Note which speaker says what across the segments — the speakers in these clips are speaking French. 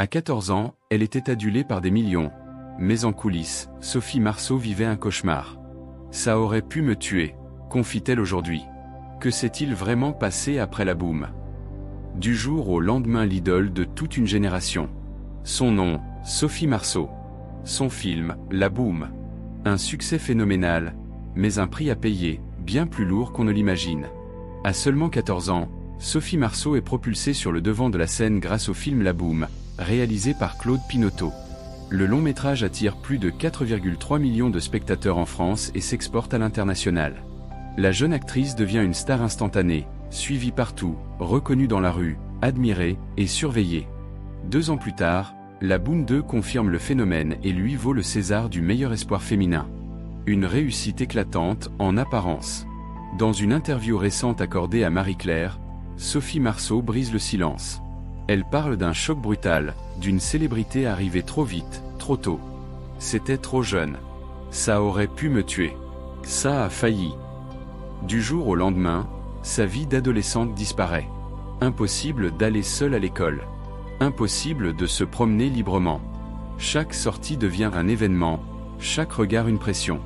Speaker 1: À 14 ans, elle était adulée par des millions. Mais en coulisses, Sophie Marceau vivait un cauchemar. Ça aurait pu me tuer, confie-t-elle aujourd'hui. Que s'est-il vraiment passé après la boum? Du jour au lendemain, l'idole de toute une génération. Son nom, Sophie Marceau. Son film, La Boum. Un succès phénoménal, mais un prix à payer, bien plus lourd qu'on ne l'imagine. À seulement 14 ans, Sophie Marceau est propulsée sur le devant de la scène grâce au film La Boum, réalisé par Claude Pinoteau. Le long métrage attire plus de 4,3 millions de spectateurs en France et s'exporte à l'international. La jeune actrice devient une star instantanée, suivie partout, reconnue dans la rue, admirée et surveillée. 2 ans plus tard, La Boum 2 confirme le phénomène et lui vaut le César du meilleur espoir féminin. Une réussite éclatante en apparence. Dans une interview récente accordée à Marie-Claire, Sophie Marceau brise le silence. Elle parle d'un choc brutal, d'une célébrité arrivée trop vite, trop tôt. C'était trop jeune. Ça aurait pu me tuer. Ça a failli. Du jour au lendemain, sa vie d'adolescente disparaît. Impossible d'aller seule à l'école. Impossible de se promener librement. Chaque sortie devient un événement, chaque regard une pression.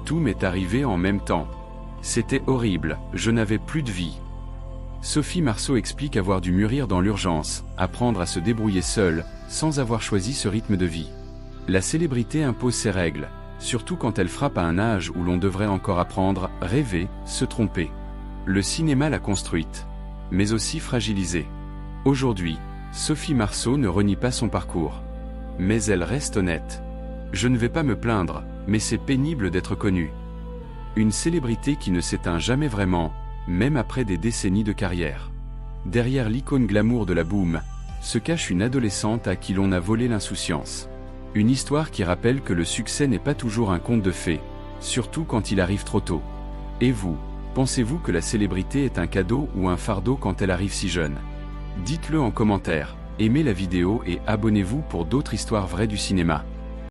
Speaker 1: Tout m'est arrivé en même temps. C'était horrible, je n'avais plus de vie. Sophie Marceau explique avoir dû mûrir dans l'urgence, apprendre à se débrouiller seule, sans avoir choisi ce rythme de vie. La célébrité impose ses règles, surtout quand elle frappe à un âge où l'on devrait encore apprendre, rêver, se tromper. Le cinéma l'a construite, mais aussi fragilisée. Aujourd'hui, Sophie Marceau ne renie pas son parcours. Mais elle reste honnête. Je ne vais pas me plaindre, mais c'est pénible d'être connue. Une célébrité qui ne s'éteint jamais vraiment, même après des décennies de carrière. Derrière l'icône glamour de La Boum, se cache une adolescente à qui l'on a volé l'insouciance. Une histoire qui rappelle que le succès n'est pas toujours un conte de fées, surtout quand il arrive trop tôt. Et vous, pensez-vous que la célébrité est un cadeau ou un fardeau quand elle arrive si jeune? Dites-le en commentaire, aimez la vidéo et abonnez-vous pour d'autres histoires vraies du cinéma.